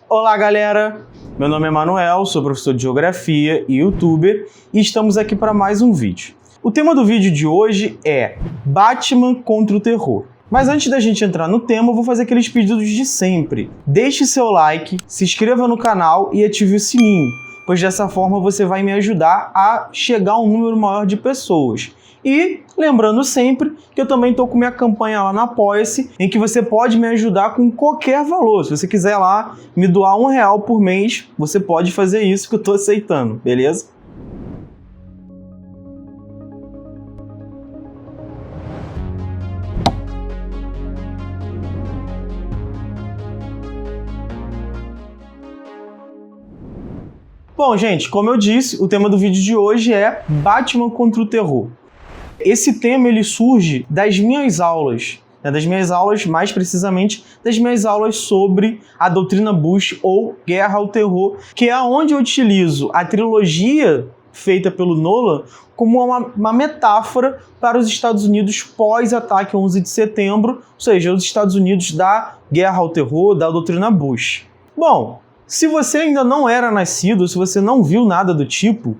Olá, galera! Meu nome é Manuel, sou professor de Geografia e YouTuber e estamos aqui para mais um vídeo. O tema do vídeo de hoje é Batman contra o terror. Mas antes da gente entrar no tema, eu vou fazer aqueles pedidos de sempre. Deixe seu like, se inscreva no canal e ative o sininho, pois dessa forma você vai me ajudar a chegar a um número maior de pessoas. E lembrando sempre que eu também estou com minha campanha lá na Apoia-se, em que você pode me ajudar com qualquer valor. Se você quiser lá me doar R$1 por mês, você pode fazer isso que eu estou aceitando, beleza? Bom, gente, como eu disse, o tema do vídeo de hoje é Batman contra o terror. Esse tema ele surge das minhas aulas, mais precisamente das minhas aulas sobre a doutrina Bush ou Guerra ao Terror, que é onde eu utilizo a trilogia feita pelo Nolan como uma metáfora para os Estados Unidos pós-ataque 11 de setembro, ou seja, os Estados Unidos da Guerra ao Terror, da doutrina Bush. Bom, se você ainda não era nascido, se você não viu nada do tipo,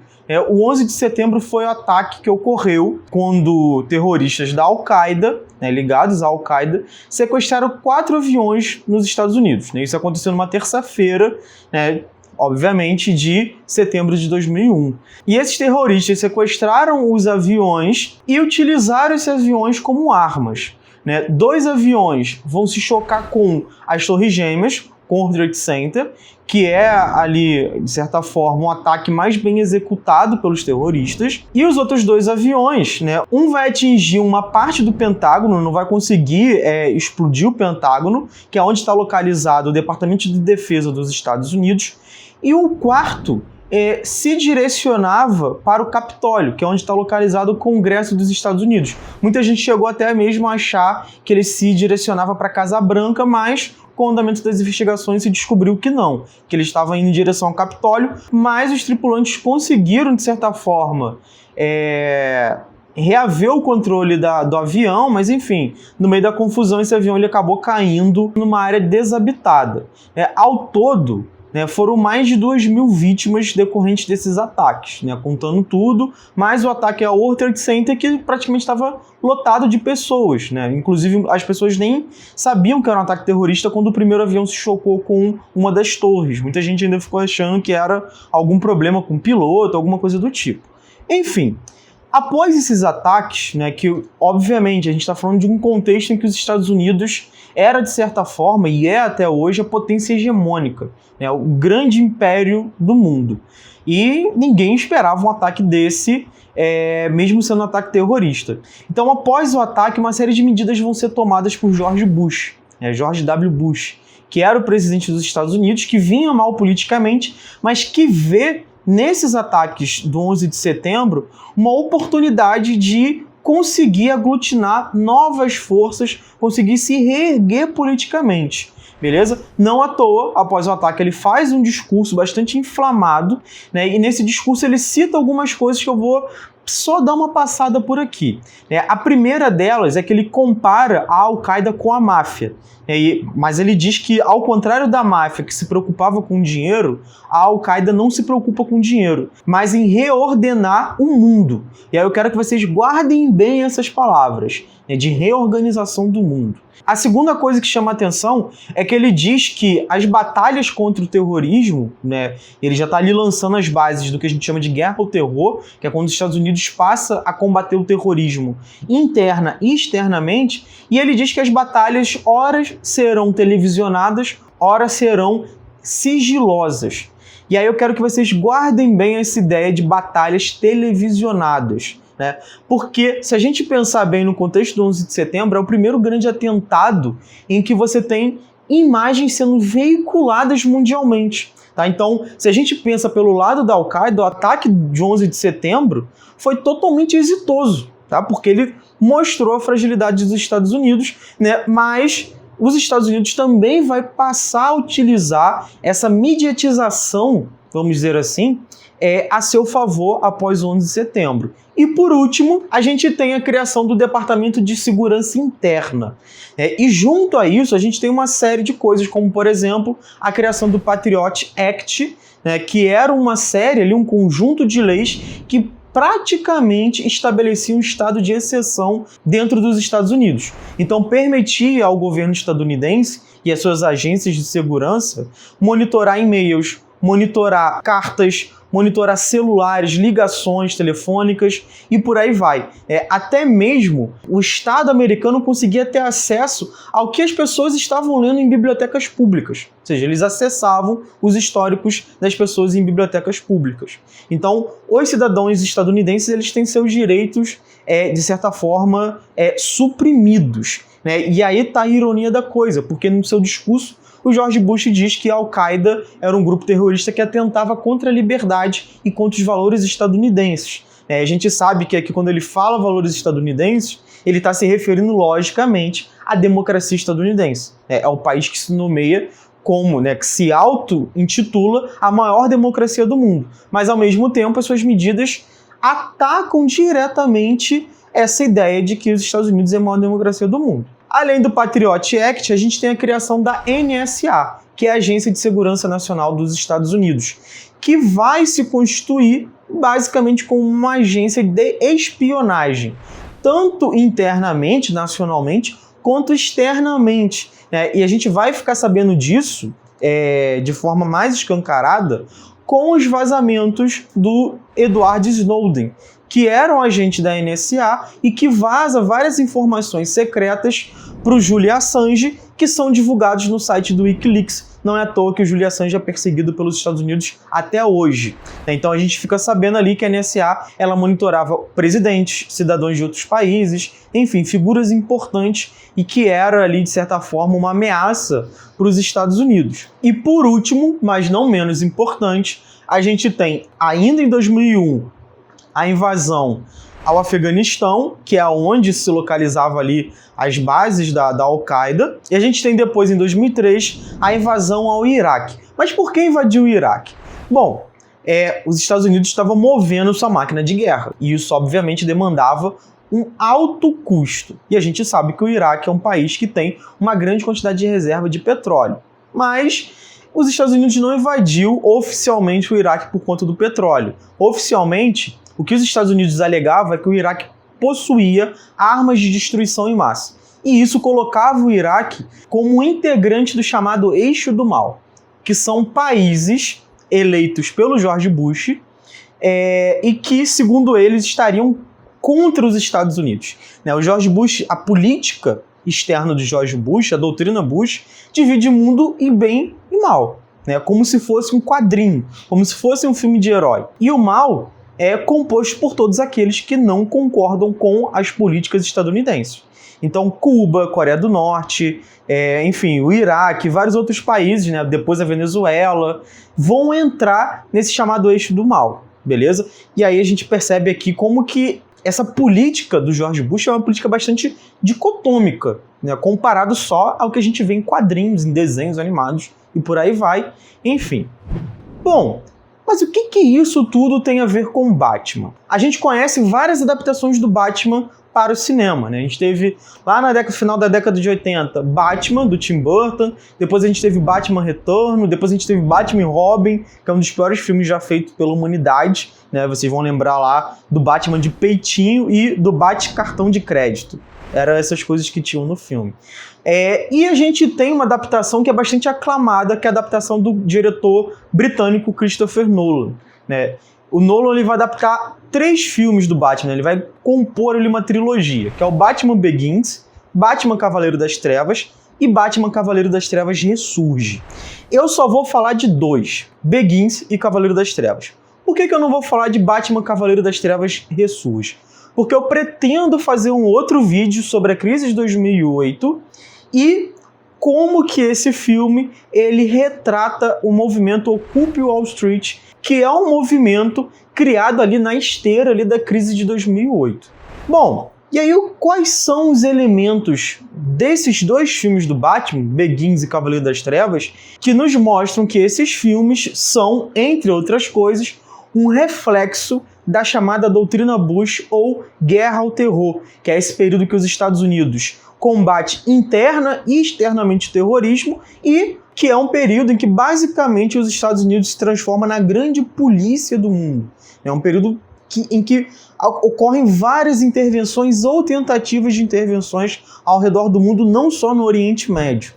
o 11 de setembro foi o ataque que ocorreu quando terroristas da Al-Qaeda, ligados à Al-Qaeda, sequestraram 4 aviões nos Estados Unidos. Isso aconteceu numa terça-feira, obviamente, de setembro de 2001. E esses terroristas sequestraram os aviões e utilizaram esses aviões como armas. 2 aviões vão se chocar com as Torres Gêmeas, com o World Trade Center, que é ali, de certa forma, um ataque mais bem executado pelos terroristas. E os outros 2 aviões, um vai atingir uma parte do Pentágono, não vai conseguir explodir o Pentágono, que é onde está localizado o Departamento de Defesa dos Estados Unidos, e o quarto se direcionava para o Capitólio, que é onde está localizado o Congresso dos Estados Unidos. Muita gente chegou até mesmo a achar que ele se direcionava para a Casa Branca, mas com o andamento das investigações se descobriu que não, que ele estava indo em direção ao Capitólio, mas os tripulantes conseguiram, de certa forma, reaver o controle do avião, mas enfim, no meio da confusão esse avião ele acabou caindo numa área desabitada. Ao todo, foram mais de 2.000 vítimas decorrentes desses ataques, contando tudo, mais o ataque ao World Trade Center, que praticamente estava lotado de pessoas, Inclusive, as pessoas nem sabiam que era um ataque terrorista quando o primeiro avião se chocou com uma das torres. Muita gente ainda ficou achando que era algum problema com o piloto, alguma coisa do tipo. Enfim, após esses ataques, que obviamente a gente está falando de um contexto em que os Estados Unidos era, de certa forma, e é até hoje, a potência hegemônica, o grande império do mundo. E ninguém esperava um ataque desse, mesmo sendo um ataque terrorista. Então, após o ataque, uma série de medidas vão ser tomadas por George Bush, George W. Bush, que era o presidente dos Estados Unidos, que vinha mal politicamente, mas que vê nesses ataques do 11 de setembro uma oportunidade de conseguir aglutinar novas forças, conseguir se reerguer politicamente, beleza? Não à toa, após o ataque, ele faz um discurso bastante inflamado, e nesse discurso ele cita algumas coisas que eu vou só dar uma passada por aqui. A primeira delas é que ele compara a Al-Qaeda com a máfia. Mas ele diz que, ao contrário da máfia, que se preocupava com dinheiro, a Al-Qaeda não se preocupa com dinheiro, mas em reordenar o mundo. E aí eu quero que vocês guardem bem essas palavras, de reorganização do mundo. A segunda coisa que chama a atenção é que ele diz que as batalhas contra o terrorismo, ele já está ali lançando as bases do que a gente chama de guerra ao terror, que é quando os Estados Unidos passa a combater o terrorismo interna e externamente, e ele diz que as batalhas, ora serão televisionadas, ora serão sigilosas. E aí eu quero que vocês guardem bem essa ideia de batalhas televisionadas. Porque se a gente pensar bem no contexto do 11 de setembro, é o primeiro grande atentado em que você tem imagens sendo veiculadas mundialmente. Então, se a gente pensa pelo lado da Al-Qaeda, o ataque de 11 de setembro foi totalmente exitoso, porque ele mostrou a fragilidade dos Estados Unidos, mas os Estados Unidos também vai passar a utilizar essa mediatização, vamos dizer assim, a seu favor após o 11 de setembro. E por último, a gente tem a criação do Departamento de Segurança Interna. E junto a isso, a gente tem uma série de coisas, como por exemplo, a criação do Patriot Act, que era uma série, ali, um conjunto de leis que praticamente estabelecia um estado de exceção dentro dos Estados Unidos. Então permitia ao governo estadunidense e às suas agências de segurança monitorar e-mails, monitorar cartas, monitorar celulares, ligações telefônicas e por aí vai. Até mesmo o Estado americano conseguia ter acesso ao que as pessoas estavam lendo em bibliotecas públicas. Ou seja, eles acessavam os históricos das pessoas em bibliotecas públicas. Então, os cidadãos estadunidenses eles têm seus direitos, de certa forma, suprimidos. E aí está a ironia da coisa, porque no seu discurso o George Bush diz que a Al-Qaeda era um grupo terrorista que atentava contra a liberdade e contra os valores estadunidenses. A gente sabe que aqui quando ele fala valores estadunidenses, ele está se referindo logicamente à democracia estadunidense. É o país que se nomeia como, que se auto-intitula a maior democracia do mundo. Mas ao mesmo tempo as suas medidas atacam diretamente essa ideia de que os Estados Unidos é a maior democracia do mundo. Além do Patriot Act, a gente tem a criação da NSA, que é a Agência de Segurança Nacional dos Estados Unidos, que vai se constituir basicamente como uma agência de espionagem, tanto internamente, nacionalmente, quanto externamente. E a gente vai ficar sabendo disso de forma mais escancarada com os vazamentos do Edward Snowden, que era um agente da NSA e que vaza várias informações secretas para o Julian Assange, que são divulgados no site do Wikileaks. Não é à toa que o Julian Assange é perseguido pelos Estados Unidos até hoje. Então a gente fica sabendo ali que a NSA ela monitorava presidentes, cidadãos de outros países, enfim, figuras importantes e que era ali, de certa forma, uma ameaça para os Estados Unidos. E por último, mas não menos importante, a gente tem, ainda em 2001, a invasão ao Afeganistão, que é onde se localizava ali as bases da Al-Qaeda. E a gente tem depois, em 2003, a invasão ao Iraque. Mas por que invadiu o Iraque? Bom, os Estados Unidos estavam movendo sua máquina de guerra. E isso, obviamente, demandava um alto custo. E a gente sabe que o Iraque é um país que tem uma grande quantidade de reserva de petróleo. Mas os Estados Unidos não invadiu oficialmente o Iraque por conta do petróleo. Oficialmente, o que os Estados Unidos alegavam é que o Iraque possuía armas de destruição em massa. E isso colocava o Iraque como integrante do chamado Eixo do Mal, que são países eleitos pelo George Bush e que, segundo eles, estariam contra os Estados Unidos. O George Bush, a política externa do George Bush, a doutrina Bush, divide o mundo em bem e mal, como se fosse um quadrinho, como se fosse um filme de herói. E o mal é composto por todos aqueles que não concordam com as políticas estadunidenses. Então, Cuba, Coreia do Norte, enfim, o Iraque, vários outros países, depois a Venezuela, vão entrar nesse chamado eixo do mal, beleza? E aí a gente percebe aqui como que essa política do George Bush é uma política bastante dicotômica, comparado só ao que a gente vê em quadrinhos, em desenhos animados e por aí vai, enfim. Bom, mas o que isso tudo tem a ver com Batman? A gente conhece várias adaptações do Batman para o cinema, A gente teve, lá no final da década de 80, Batman, do Tim Burton, depois a gente teve Batman Retorno, depois a gente teve Batman e Robin, que é um dos piores filmes já feitos pela humanidade, Vocês vão lembrar lá do Batman de peitinho e do Bat-cartão de crédito. Eram essas coisas que tinham no filme. E a gente tem uma adaptação que é bastante aclamada, que é a adaptação do diretor britânico Christopher Nolan. O Nolan ele vai adaptar 3 filmes do Batman, ele vai compor ali uma trilogia, que é o Batman Begins, Batman Cavaleiro das Trevas e Batman Cavaleiro das Trevas Ressurge. Eu só vou falar de 2, Begins e Cavaleiro das Trevas. Por que eu não vou falar de Batman Cavaleiro das Trevas Ressurge? Porque eu pretendo fazer um outro vídeo sobre a crise de 2008 e como que esse filme ele retrata o movimento Occupy Wall Street, que é um movimento criado ali na esteira ali da crise de 2008. Bom, e aí quais são os elementos desses 2 filmes do Batman, Begins e Cavaleiro das Trevas, que nos mostram que esses filmes são, entre outras coisas, um reflexo da chamada doutrina Bush ou guerra ao terror, que é esse período que os Estados Unidos combate interna e externamente o terrorismo e que é um período em que basicamente os Estados Unidos se transforma na grande polícia do mundo. É um período em que ocorrem várias intervenções ou tentativas de intervenções ao redor do mundo, não só no Oriente Médio.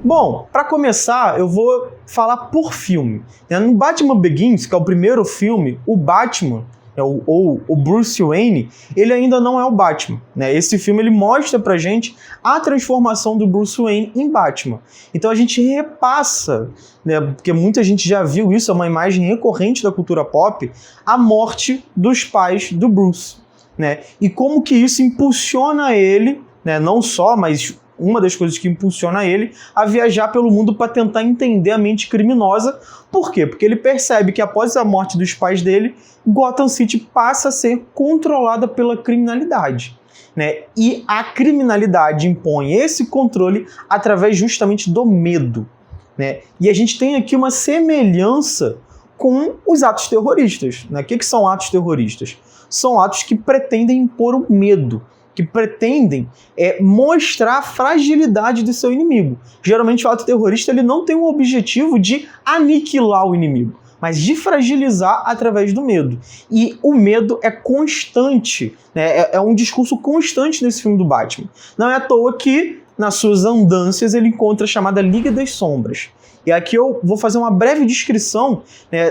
Bom, para começar, eu vou falar por filme. No Batman Begins, que é o primeiro filme, o Batman, ou o Bruce Wayne, ele ainda não é o Batman. Esse filme ele mostra pra gente a transformação do Bruce Wayne em Batman. Então a gente repassa, porque muita gente já viu isso, é uma imagem recorrente da cultura pop, a morte dos pais do Bruce. E como que isso impulsiona ele, não só, mas uma das coisas que impulsiona ele a viajar pelo mundo para tentar entender a mente criminosa. Por quê? Porque ele percebe que após a morte dos pais dele, Gotham City passa a ser controlada pela criminalidade. E a criminalidade impõe esse controle através justamente do medo. E a gente tem aqui uma semelhança com os atos terroristas. O que são atos terroristas? São atos que pretendem impor o medo, que pretendem mostrar a fragilidade do seu inimigo. Geralmente o ato terrorista ele não tem o objetivo de aniquilar o inimigo, mas de fragilizar através do medo. E o medo é constante, é um discurso constante nesse filme do Batman. Não é à toa que, nas suas andanças, ele encontra a chamada Liga das Sombras. E aqui eu vou fazer uma breve descrição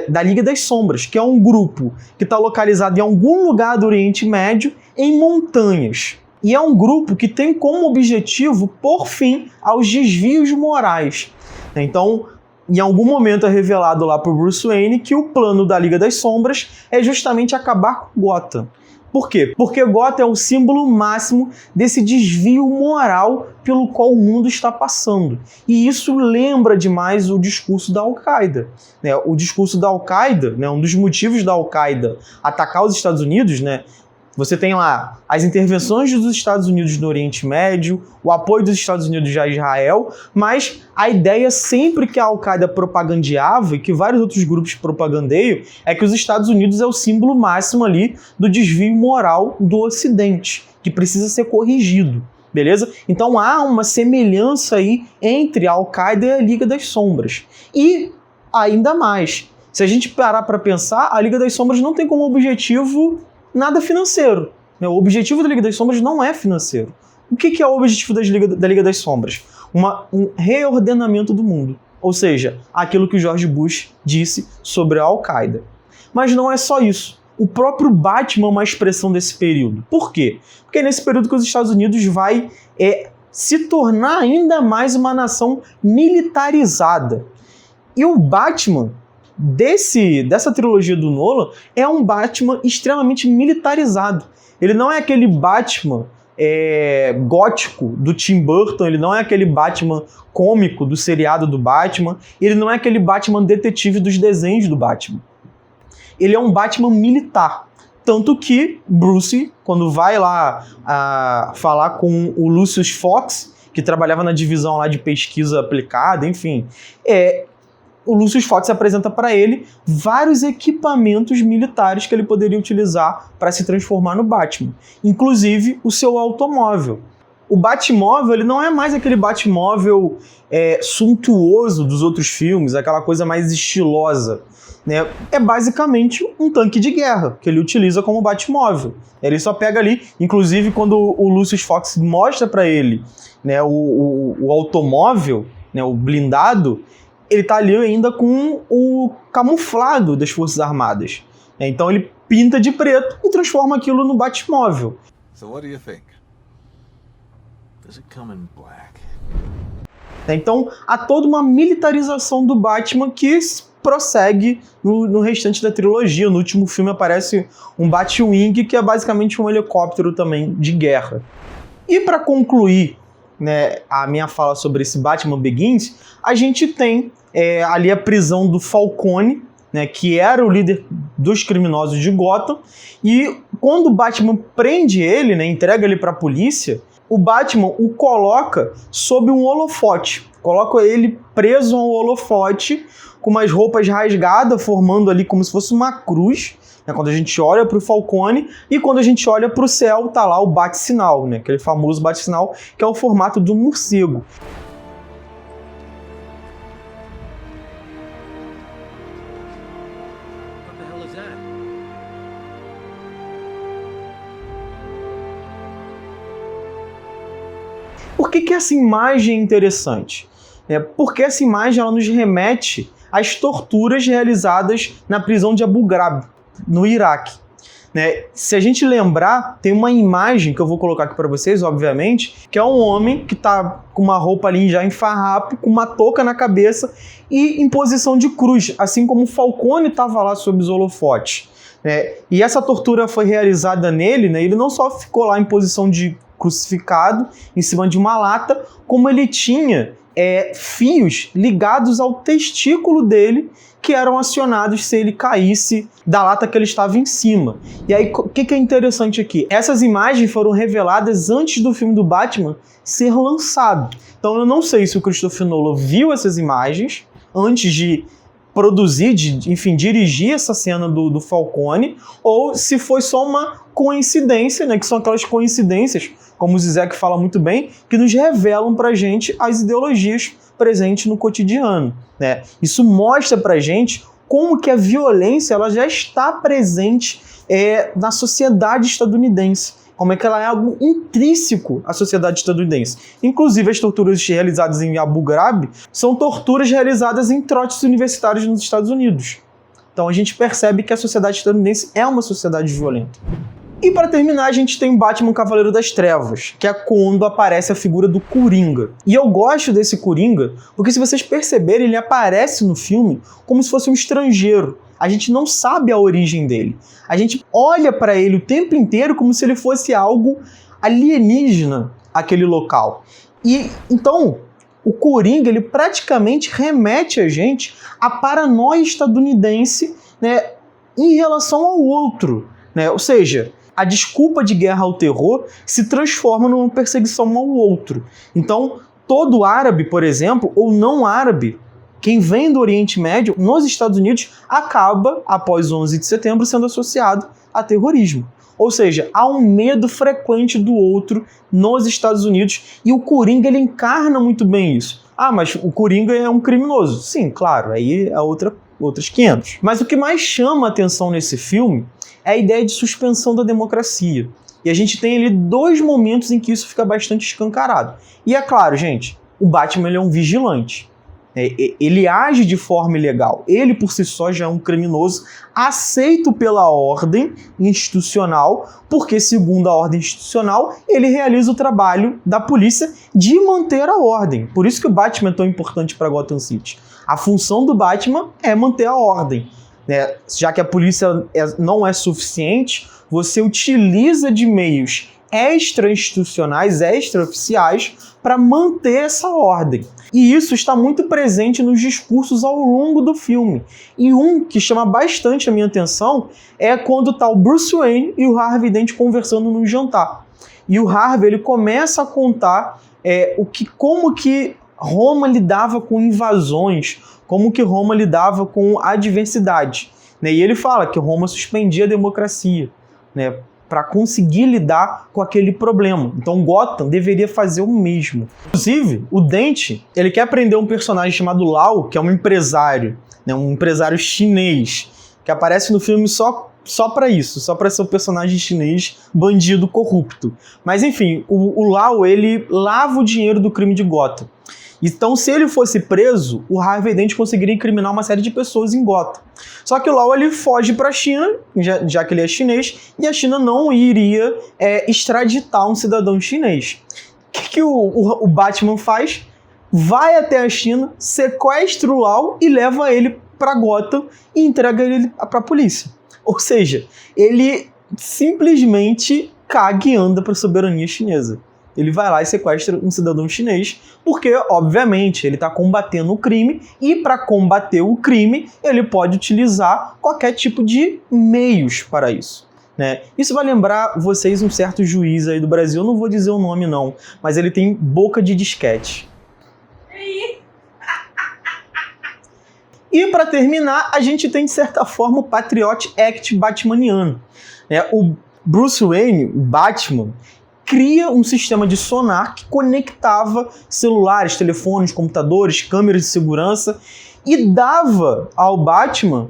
da Liga das Sombras, que é um grupo que está localizado em algum lugar do Oriente Médio, em montanhas. E é um grupo que tem como objetivo pôr fim aos desvios morais. Então, em algum momento é revelado lá para o Bruce Wayne que o plano da Liga das Sombras é justamente acabar com Gotham. Por quê? Porque Gotham é o símbolo máximo desse desvio moral pelo qual o mundo está passando. E isso lembra demais o discurso da Al-Qaeda. O discurso da Al-Qaeda, um dos motivos da Al-Qaeda atacar os Estados Unidos, você tem lá as intervenções dos Estados Unidos no Oriente Médio, o apoio dos Estados Unidos a Israel, mas a ideia sempre que a Al-Qaeda propagandeava e que vários outros grupos propagandeiam é que os Estados Unidos é o símbolo máximo ali do desvio moral do Ocidente, que precisa ser corrigido, beleza? Então há uma semelhança aí entre a Al-Qaeda e a Liga das Sombras. E ainda mais, se a gente parar para pensar, a Liga das Sombras não tem como objetivo nada financeiro. O objetivo da Liga das Sombras não é financeiro. O que é o objetivo da Liga das Sombras? Um reordenamento do mundo. Ou seja, aquilo que o George Bush disse sobre a Al-Qaeda. Mas não é só isso. O próprio Batman é uma expressão desse período. Por quê? Porque é nesse período que os Estados Unidos vai se tornar ainda mais uma nação militarizada. E o Batman dessa trilogia do Nolan é um Batman extremamente militarizado. Ele não é aquele Batman gótico do Tim Burton, ele não é aquele Batman cômico do seriado do Batman, ele não é aquele Batman detetive dos desenhos do Batman. Ele é um Batman militar. Tanto que Bruce, quando vai lá falar com o Lucius Fox, que trabalhava na divisão lá de pesquisa aplicada, enfim, o Lucius Fox apresenta para ele vários equipamentos militares que ele poderia utilizar para se transformar no Batman, inclusive o seu automóvel. O Batmóvel ele não é mais aquele Batmóvel suntuoso dos outros filmes, aquela coisa mais estilosa. É basicamente um tanque de guerra que ele utiliza como Batmóvel. Ele só pega ali, inclusive quando o Lucius Fox mostra para ele o automóvel, o blindado, ele tá ali ainda com o camuflado das Forças Armadas. Então ele pinta de preto e transforma aquilo no Batmóvel. So what do you think? Does it come in black? Então há toda uma militarização do Batman que prossegue no restante da trilogia. No último filme aparece um Batwing, que é basicamente um helicóptero também de guerra. E para concluir a minha fala sobre esse Batman Begins, a gente tem ali a prisão do Falcone, que era o líder dos criminosos de Gotham, e quando o Batman prende ele, entrega ele para a polícia, o Batman o coloca sob um holofote, coloca ele preso a um holofote com umas roupas rasgadas, formando ali como se fosse uma cruz, né, quando a gente olha para o Falcone, e quando a gente olha para o céu, tá lá o bate-sinal, né, aquele famoso bate-sinal, que é o formato do morcego. Por que essa imagem é interessante? Porque essa imagem ela nos remete às torturas realizadas na prisão de Abu Ghraib, no Iraque. Se a gente lembrar, tem uma imagem que eu vou colocar aqui para vocês, obviamente, que é um homem que está com uma roupa ali já em farrapo, com uma touca na cabeça e em posição de cruz, assim como o Falcone estava lá sob os holofotes. E essa tortura foi realizada nele, ele não só ficou lá em posição de crucificado em cima de uma lata, como ele tinha fios ligados ao testículo dele que eram acionados se ele caísse da lata que ele estava em cima. E aí, o que é interessante aqui? Essas imagens foram reveladas antes do filme do Batman ser lançado. Então eu não sei se o Christopher Nolan viu essas imagens antes de produzir, enfim, dirigir essa cena do Falcone, ou se foi só uma coincidência, que são aquelas coincidências, como o Zizek fala muito bem, que nos revelam pra gente as ideologias presentes no cotidiano. Isso mostra pra gente como que a violência ela já está presente na sociedade estadunidense, como é que ela é algo intrínseco à sociedade estadunidense. Inclusive, as torturas realizadas em Abu Ghraib são torturas realizadas em trotes universitários nos Estados Unidos. Então a gente percebe que a sociedade estadunidense é uma sociedade violenta. E para terminar, a gente tem Batman Cavaleiro das Trevas, que é quando aparece a figura do Coringa. E eu gosto desse Coringa porque, se vocês perceberem, ele aparece no filme como se fosse um estrangeiro. A gente não sabe a origem dele. A gente olha para ele o tempo inteiro como se ele fosse algo alienígena àquele local. E então, o Coringa, ele praticamente remete a gente à paranoia estadunidense, em relação ao outro. Ou seja, a desculpa de guerra ao terror se transforma numa perseguição ao outro. Então, todo árabe, por exemplo, ou não árabe, quem vem do Oriente Médio, nos Estados Unidos, acaba, após 11 de setembro, sendo associado a terrorismo. Ou seja, há um medo frequente do outro nos Estados Unidos, e o Coringa ele encarna muito bem isso. Ah, mas o Coringa é um criminoso. Sim, claro, aí é outros 500. Mas o que mais chama a atenção nesse filme é a ideia de suspensão da democracia. E a gente tem ali 2 momentos em que isso fica bastante escancarado. E é claro, gente, o Batman ele é um vigilante. Ele age de forma ilegal. Ele, por si só, já é um criminoso aceito pela ordem institucional, porque, segundo a ordem institucional, ele realiza o trabalho da polícia de manter a ordem. Por isso que o Batman é tão importante para Gotham City. A função do Batman é manter a ordem. Já que a polícia não é suficiente, você utiliza de meios extra-institucionais, extra-oficiais, para manter essa ordem. E isso está muito presente nos discursos ao longo do filme. E um que chama bastante a minha atenção é quando está o Bruce Wayne e o Harvey Dent conversando no jantar. E o Harvey ele começa a contar como que Roma lidava com invasões, como que Roma lidava com a adversidade. E ele fala que Roma suspendia a democracia, para conseguir lidar com aquele problema. Então Gotham deveria fazer o mesmo. Inclusive, o Dent, ele quer prender um personagem chamado Lau, que é um empresário chinês, que aparece no filme só para isso, só para ser um personagem chinês bandido corrupto. Mas enfim, o Lau, ele lava o dinheiro do crime de Gotham. Então, se ele fosse preso, o Harvey Dent conseguiria incriminar uma série de pessoas em Gotham. Só que o Lau ele foge para a China, já que ele é chinês, e a China não iria extraditar um cidadão chinês. O que o Batman faz? Vai até a China, sequestra o Lau e leva ele para Gotham e entrega ele para a polícia. Ou seja, ele simplesmente caga e anda para a soberania chinesa. Ele vai lá e sequestra um cidadão chinês, porque, obviamente, ele está combatendo o crime, e para combater o crime, ele pode utilizar qualquer tipo de meios para isso. Isso vai lembrar vocês um certo juiz aí do Brasil, eu não vou dizer o nome não, mas ele tem boca de disquete. E para terminar, a gente tem de certa forma o Patriot Act batmaniano. O Bruce Wayne, o Batman, cria um sistema de sonar que conectava celulares, telefones, computadores, câmeras de segurança e dava ao Batman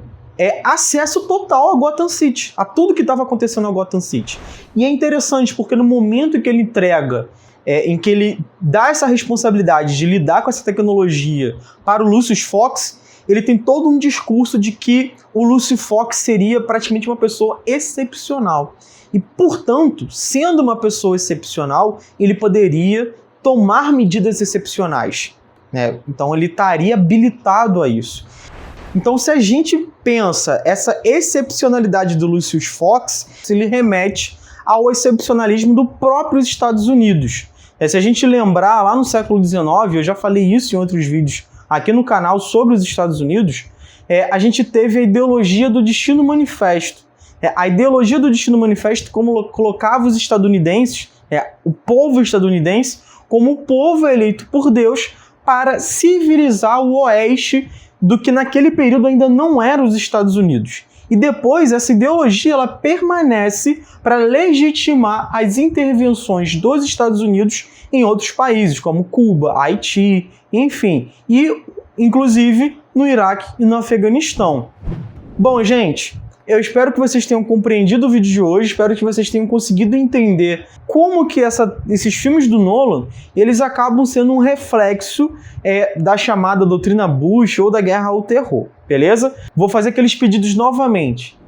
acesso total a Gotham City, a tudo que estava acontecendo a Gotham City. E é interessante porque no momento em que ele entrega, em que ele dá essa responsabilidade de lidar com essa tecnologia para o Lucius Fox, ele tem todo um discurso de que o Lucius Fox seria praticamente uma pessoa excepcional. E, portanto, sendo uma pessoa excepcional, ele poderia tomar medidas excepcionais. Então ele estaria habilitado a isso. Então, se a gente pensa essa excepcionalidade do Lucius Fox, ele remete ao excepcionalismo do próprio Estados Unidos. Se a gente lembrar, lá no século XIX, eu já falei isso em outros vídeos aqui no canal sobre os Estados Unidos, a gente teve a ideologia do Destino Manifesto. A ideologia do Destino Manifesto colocava os estadunidenses, o povo estadunidense, como o povo eleito por Deus para civilizar o Oeste do que naquele período ainda não eram os Estados Unidos. E depois essa ideologia ela permanece para legitimar as intervenções dos Estados Unidos em outros países, como Cuba, Haiti, enfim, e inclusive no Iraque e no Afeganistão. Bom, gente, eu espero que vocês tenham compreendido o vídeo de hoje, espero que vocês tenham conseguido entender como que esses filmes do Nolan, eles acabam sendo um reflexo da chamada doutrina Bush ou da guerra ao terror, beleza? Vou fazer aqueles pedidos novamente.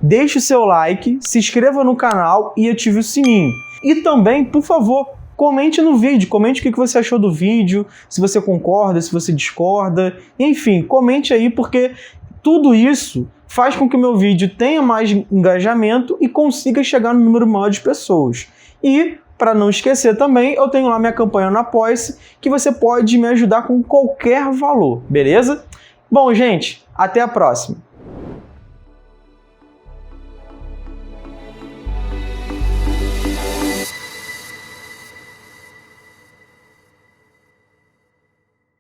Deixe o seu like, se inscreva no canal e ative o sininho. E também, por favor, comente no vídeo, comente o que você achou do vídeo, se você concorda, se você discorda, enfim, comente aí porque tudo isso faz com que o meu vídeo tenha mais engajamento e consiga chegar no número maior de pessoas. E, para não esquecer também, eu tenho lá minha campanha no Apoia-se, que você pode me ajudar com qualquer valor, beleza? Bom, gente, até a próxima!